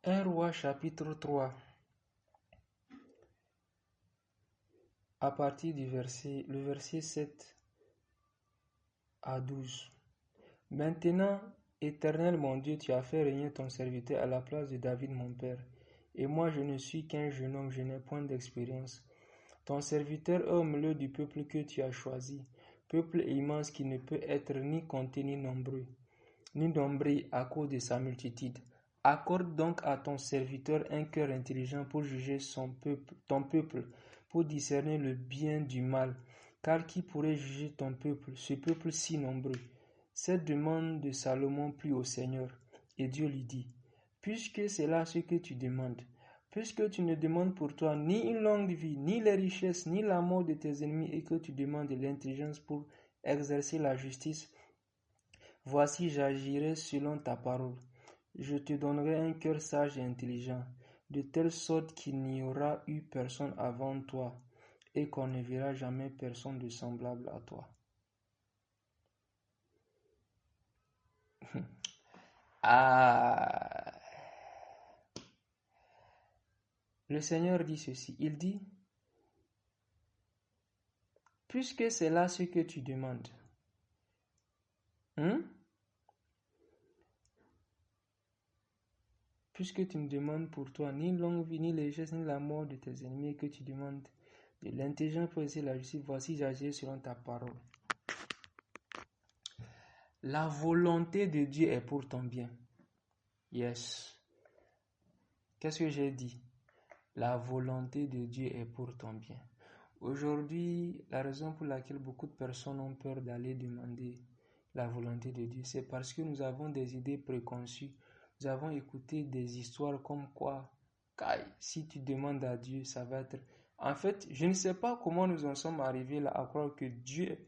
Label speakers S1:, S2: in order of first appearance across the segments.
S1: 1 Roi chapitre 3, à partir du verset 7 à 12. Maintenant, Éternel mon Dieu, tu as fait régner ton serviteur à la place de David mon père. Et moi je ne suis qu'un jeune homme, je n'ai point d'expérience. Ton serviteur est au milieu du peuple que tu as choisi, peuple immense qui ne peut être ni compté ni nombreux, ni nombré à cause de sa multitude. Accorde donc à ton serviteur un cœur intelligent pour juger ton peuple, pour discerner le bien du mal. Car qui pourrait juger ton peuple, ce peuple si nombreux? Cette demande de Salomon plut au Seigneur, et Dieu lui dit, puisque c'est là ce que tu demandes, puisque tu ne demandes pour toi ni une longue vie, ni les richesses, ni la mort de tes ennemis, et que tu demandes de l'intelligence pour exercer la justice, voici j'agirai selon ta parole. Je te donnerai un cœur sage et intelligent, de telle sorte qu'il n'y aura eu personne avant toi, et qu'on ne verra jamais personne de semblable à toi. Ah, le Seigneur dit ceci, il dit, puisque c'est là ce que tu demandes, puisque tu ne demandes pour toi ni longue vie, ni richesse, ni la mort de tes ennemis, et que tu demandes de l'intelligence pour essayer la justice, voici j'agirai selon ta parole. La volonté de Dieu est pour ton bien. Yes. Qu'est-ce que j'ai dit? La volonté de Dieu est pour ton bien. Aujourd'hui, la raison pour laquelle beaucoup de personnes ont peur d'aller demander la volonté de Dieu, c'est parce que nous avons des idées préconçues. Nous avons écouté des histoires comme quoi, si tu demandes à Dieu, ça va être... En fait, je ne sais pas comment nous en sommes arrivés là à croire que Dieu...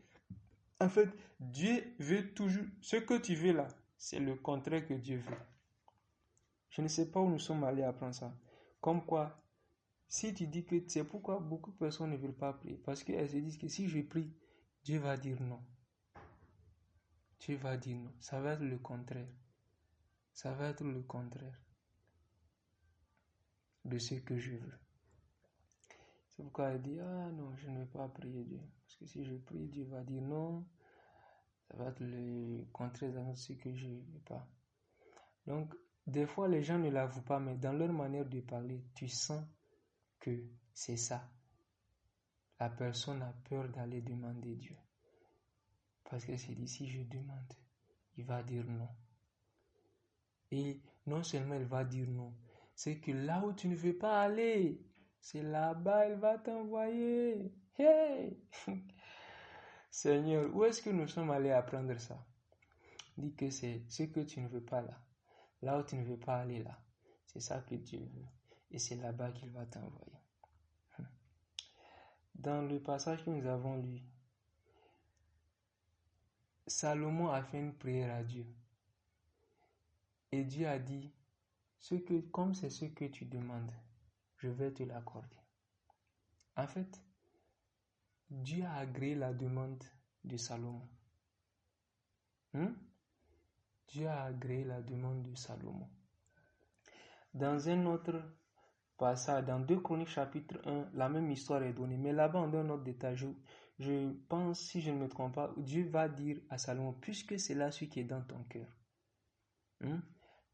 S1: En fait, Dieu veut toujours... Ce que tu veux là, c'est le contraire que Dieu veut. Je ne sais pas où nous sommes allés apprendre ça. Comme quoi, si tu dis que c'est pourquoi beaucoup de personnes ne veulent pas prier, parce qu'elles se disent que si je prie, Dieu va dire non. Dieu va dire non. Ça va être le contraire. Ça va être le contraire de ce que je veux. C'est pourquoi elle dit, ah non, je ne vais pas prier Dieu. Parce que si je prie, Dieu va dire non. Ça va être le contraire de ce que je ne veux pas. Donc, des fois, les gens ne l'avouent pas, mais dans leur manière de parler, tu sens que c'est ça. La personne a peur d'aller demander Dieu. Parce qu'elle s'est dit, si je demande, il va dire non. Et non seulement il va dire non, c'est que là où tu ne veux pas aller, c'est là-bas il va t'envoyer. Hey! Seigneur, où est-ce que nous sommes allés apprendre ça? Dis que c'est ce que tu ne veux pas là. Là où tu ne veux pas aller là. C'est ça que Dieu veut. Et c'est là-bas qu'il va t'envoyer. Dans le passage que nous avons lu, Salomon a fait une prière à Dieu. Et Dieu a dit, comme c'est ce que tu demandes, je vais te l'accorder. En fait, Dieu a agréé la demande de Salomon. Dieu a agréé la demande de Salomon. Dans un autre passage, dans 2 Chroniques chapitre 1, la même histoire est donnée. Mais là-bas, on donne un autre détail. Je pense, si je ne me trompe pas, Dieu va dire à Salomon, puisque c'est là ce qui est dans ton cœur.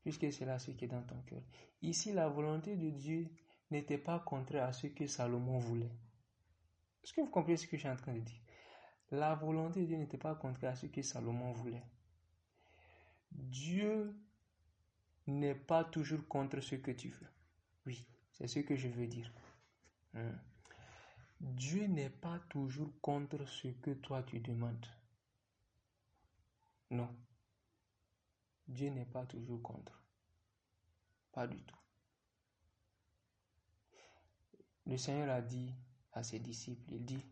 S1: Puisque c'est là ce qui est dans ton cœur. Ici, la volonté de Dieu n'était pas contraire à ce que Salomon voulait. Est-ce que vous comprenez ce que je suis en train de dire? La volonté de Dieu n'était pas contraire à ce que Salomon voulait. Dieu n'est pas toujours contre ce que tu veux. Oui, c'est ce que je veux dire. Dieu n'est pas toujours contre ce que toi tu demandes. Non. Dieu n'est pas toujours contre. Pas du tout. Le Seigneur a dit à ses disciples, il dit,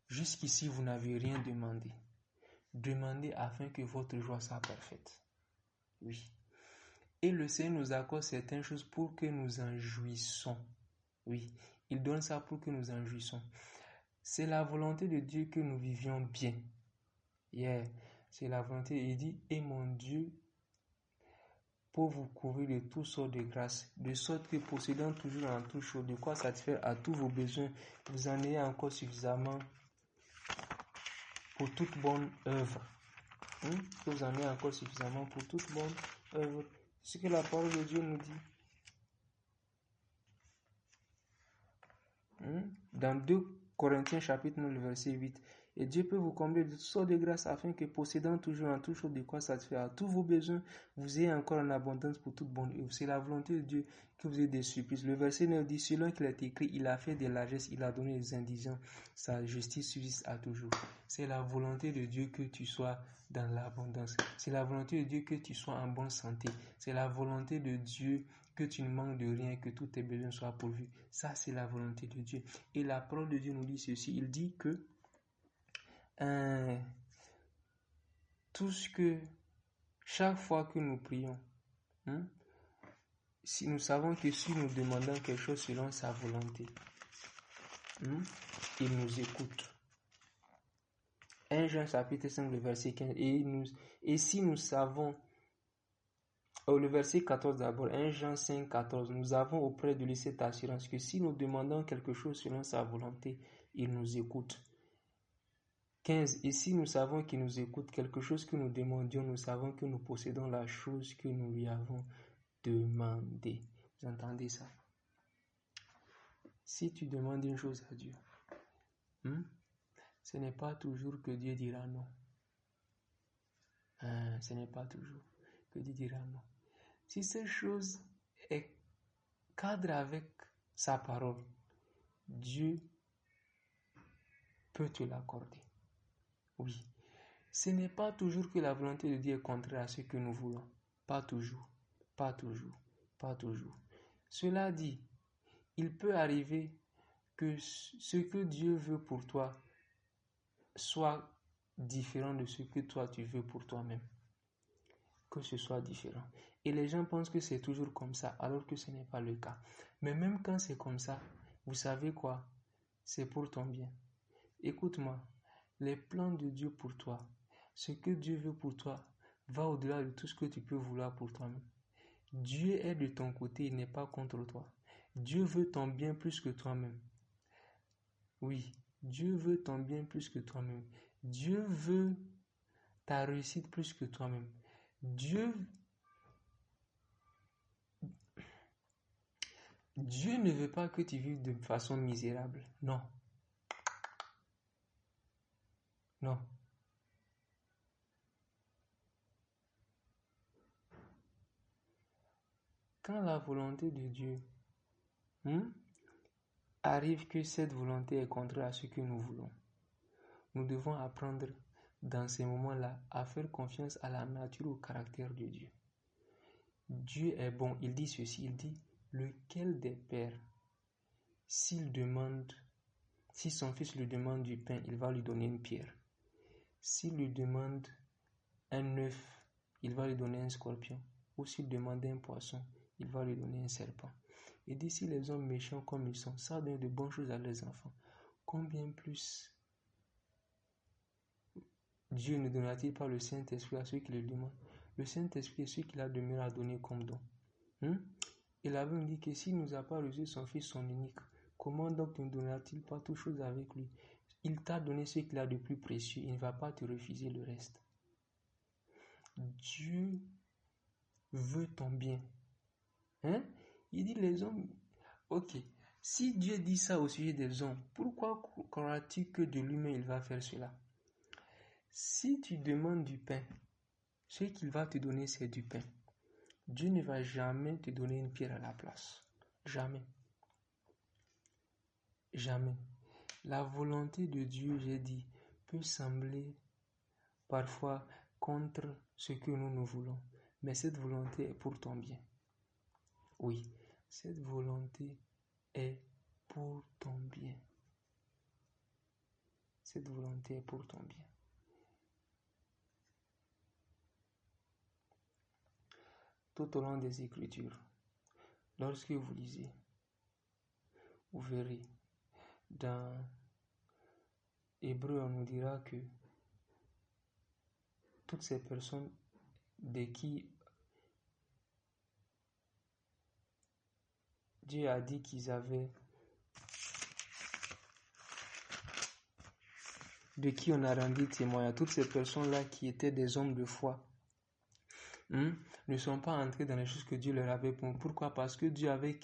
S1: jusqu'ici vous n'avez rien demandé. Demandez afin que votre joie soit parfaite. Oui. Et le Seigneur nous accorde certaines choses pour que nous en jouissons. Oui, il donne ça pour que nous en jouissons. C'est la volonté de Dieu que nous vivions bien. C'est la volonté, il dit, et mon Dieu pour vous couvrir de toutes sortes de grâces, de sorte que possédant toujours en toute chose de quoi satisfaire à tous vos besoins, vous en ayez encore suffisamment pour toute bonne œuvre. Que vous en ayez encore suffisamment pour toute bonne œuvre. C'est ce que la parole de Dieu nous dit. Dans 2 Corinthiens chapitre 9, le verset 8. Et Dieu peut vous combler de toutes sortes de grâces afin que possédant toujours en toute chose de quoi satisfaire à tous vos besoins, vous ayez encore en abondance pour toute bonne œuvre. C'est la volonté de Dieu que vous ayez des surprises. Le verset 9 dit, selon qu'il est écrit, il a fait des largesses, il a donné des indigents, sa justice subsiste à toujours. C'est la volonté de Dieu que tu sois dans l'abondance. C'est la volonté de Dieu que tu sois en bonne santé. C'est la volonté de Dieu que tu ne manques de rien, que tous tes besoins soient pourvus. Ça, c'est la volonté de Dieu. Et la parole de Dieu nous dit ceci. Il dit que tout ce que chaque fois que nous prions, si nous savons que si nous demandons quelque chose selon sa volonté, il nous écoute. 1 Jean chapitre 5, le verset 15. Et si nous savons, le verset 14 d'abord, 1 Jean 5, 14, nous avons auprès de lui cette assurance que si nous demandons quelque chose selon sa volonté, il nous écoute. 15. Et si nous savons qu'il nous écoute, quelque chose que nous demandions, nous savons que nous possédons la chose que nous lui avons demandée. Vous entendez ça? Si tu demandes une chose à Dieu, ce n'est pas toujours que Dieu dira non. Ce n'est pas toujours que Dieu dira non. Si cette chose est cadre avec sa parole, Dieu peut te l'accorder. Oui. Ce n'est pas toujours que la volonté de Dieu est contraire à ce que nous voulons. Pas toujours. Pas toujours. Pas toujours. Cela dit, il peut arriver que ce que Dieu veut pour toi soit différent de ce que toi tu veux pour toi-même. Que ce soit différent. Et les gens pensent que c'est toujours comme ça, alors que ce n'est pas le cas. Mais même quand c'est comme ça, vous savez quoi? C'est pour ton bien. Écoute-moi, les plans de Dieu pour toi, ce que Dieu veut pour toi, va au-delà de tout ce que tu peux vouloir pour toi-même. Dieu est de ton côté, il n'est pas contre toi. Dieu veut ton bien plus que toi-même. Oui, Dieu veut ton bien plus que toi-même. Dieu veut ta réussite plus que toi-même. Dieu ne veut pas que tu vives de façon misérable. Non. Non. Quand la volonté de Dieu arrive que cette volonté est contraire à ce que nous voulons, nous devons apprendre dans ces moments-là à faire confiance à la nature, au caractère de Dieu. Dieu est bon. Il dit ceci, il dit, lequel des pères, si son fils lui demande du pain, il va lui donner une pierre. S'il lui demande un œuf, il va lui donner un scorpion. Ou s'il demande un poisson, il va lui donner un serpent. Et d'ici les hommes méchants comme ils sont, ça donne de bonnes choses à leurs enfants. Combien plus Dieu ne donnera-t-il pas le Saint-Esprit à ceux qui le demandent? Le Saint-Esprit est celui qu'il a demeuré à donner comme don. Et la Bible dit que s'il ne nous a pas reçu son Fils, son unique, comment donc ne donnera-t-il pas toutes choses avec lui? Il t'a donné ce qu'il a de plus précieux, il ne va pas te refuser le reste. Dieu veut ton bien. Il dit les hommes, ok, si Dieu dit ça au sujet des hommes, pourquoi crois-tu que de lui-même il va faire cela? Si tu demandes du pain, ce qu'il va te donner c'est du pain. Dieu ne va jamais te donner une pierre à la place. Jamais. Jamais. La volonté de Dieu, j'ai dit, peut sembler parfois contre ce que nous voulons. Mais cette volonté est pour ton bien. Oui, cette volonté est pour ton bien. Cette volonté est pour ton bien. Tout au long des Écritures, lorsque vous lisez, vous verrez, dans Hébreu, on nous dira que toutes ces personnes de qui Dieu a dit qu'ils avaient, de qui on a rendu témoignage. Toutes ces personnes-là qui étaient des hommes de foi, ne sont pas entrés dans les choses que Dieu leur avait promis. Pourquoi? Parce que Dieu avait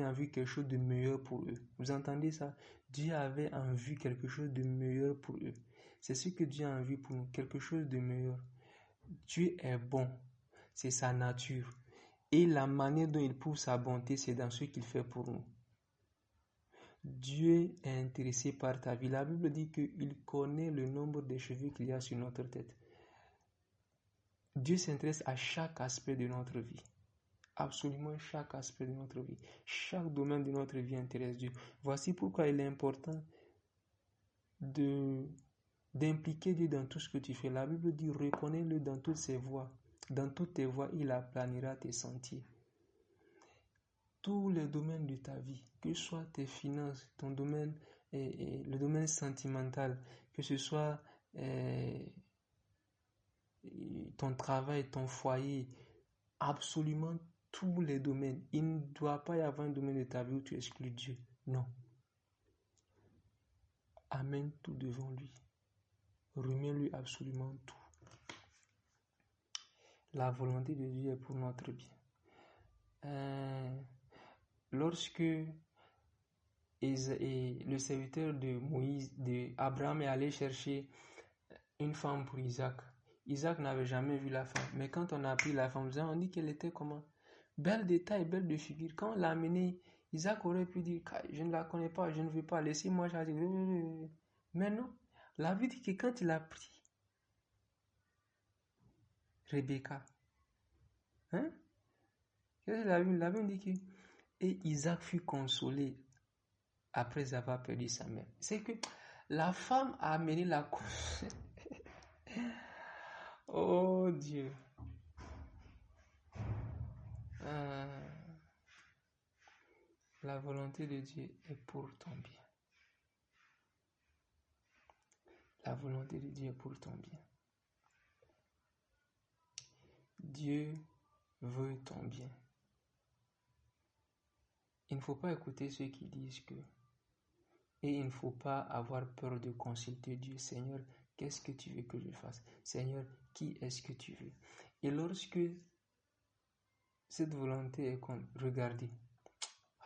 S1: en vue quelque chose de meilleur pour eux. Vous entendez ça? Dieu avait en vue quelque chose de meilleur pour eux. C'est ce que Dieu a en vue pour nous, quelque chose de meilleur. Dieu est bon, c'est sa nature. Et la manière dont il prouve sa bonté, c'est dans ce qu'il fait pour nous. Dieu est intéressé par ta vie. La Bible dit qu'il connaît le nombre des cheveux qu'il y a sur notre tête. Dieu s'intéresse à chaque aspect de notre vie. Absolument chaque aspect de notre vie. Chaque domaine de notre vie intéresse Dieu. Voici pourquoi il est important d'impliquer Dieu dans tout ce que tu fais. La Bible dit, reconnais-le dans toutes ses voies. Dans toutes tes voies, il aplanira tes sentiers. Tous les domaines de ta vie, que ce soit tes finances, ton domaine, le domaine sentimental, que ce soit ton travail, ton foyer, absolument tous les domaines. Il ne doit pas y avoir un domaine de ta vie où tu exclus Dieu. Non. Amène tout devant lui. Remets-lui absolument tout. La volonté de Dieu est pour notre bien. Lorsque le serviteur de Moïse, d'Abraham, est allé chercher une femme pour Isaac, Isaac n'avait jamais vu la femme. Mais quand on a pris la femme, on dit qu'elle était comment? Belle de taille, belle de figure. Quand on l'a amenée, Isaac aurait pu dire, je ne la connais pas, je ne veux pas, laissez-moi choisir. Mais non, la Bible dit que quand il a pris Rebecca, qu'est-ce que la Bible dit que et Isaac fut consolé après avoir perdu sa mère. C'est que la femme a amené la oh Dieu. La volonté de Dieu est pour ton bien. La volonté de Dieu est pour ton bien. Dieu veut ton bien. Il ne faut pas écouter ceux qui disent que. Et il ne faut pas avoir peur de consulter Dieu. Seigneur, qu'est-ce que tu veux que je fasse? Seigneur, qui est-ce que tu veux? Et lorsque cette volonté est regardez.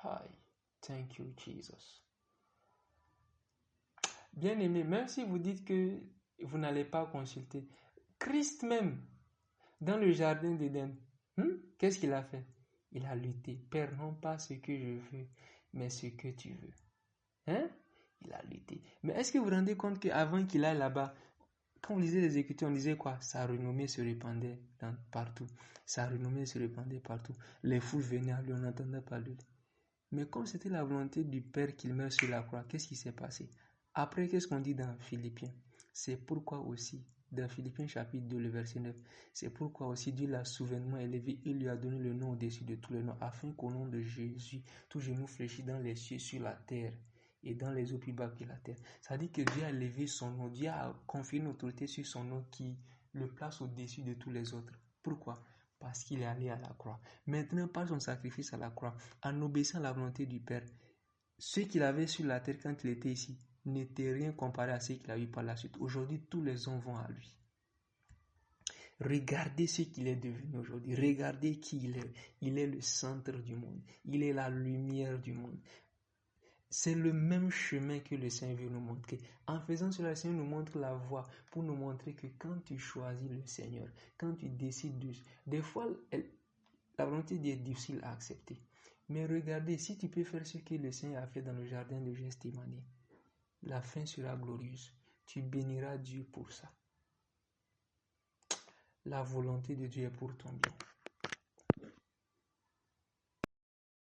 S1: Hi, thank you Jesus. Bien aimé, même si vous dites que vous n'allez pas consulter, Christ même, dans le jardin d'Éden, qu'est-ce qu'il a fait? Il a lutté. Père, non pas ce que je veux, mais ce que tu veux. Il a lutté. Mais est-ce que vous vous rendez compte qu'avant qu'il aille là-bas, quand on lisait les Écritures, on disait quoi? Sa renommée se répandait partout. Sa renommée se répandait partout. Les foules venaient à lui, on n'entendait pas lui. Mais comme c'était la volonté du Père qu'il meure sur la croix, qu'est-ce qui s'est passé? Après, qu'est-ce qu'on dit dans Philippiens? C'est pourquoi aussi, dans Philippiens chapitre 2, le verset 9, c'est pourquoi aussi Dieu l'a souverainement élevé, il lui a donné le nom au-dessus de tous les noms, afin qu'au nom de Jésus, tout genou fléchit dans les cieux, sur la terre, et dans les eaux plus bas que la terre. Ça dit que Dieu a élevé son nom, Dieu a confié une autorité sur son nom qui le place au-dessus de tous les autres. Pourquoi? Parce qu'il est allé à la croix. Maintenant, par son sacrifice à la croix, en obéissant à la volonté du Père, ce qu'il avait sur la terre quand il était ici n'était rien comparé à ce qu'il a eu par la suite. Aujourd'hui, tous les hommes vont à lui. Regardez ce qu'il est devenu aujourd'hui. Regardez qui il est. Il est le centre du monde. Il est la lumière du monde. C'est le même chemin que le Seigneur veut nous montrer. En faisant cela, le Seigneur nous montre la voie pour nous montrer que quand tu choisis le Seigneur, quand tu décides de... Des fois, la volonté est difficile à accepter. Mais regardez, si tu peux faire ce que le Seigneur a fait dans le jardin de Gethsémani, la fin sera glorieuse. Tu béniras Dieu pour ça. La volonté de Dieu est pour ton bien.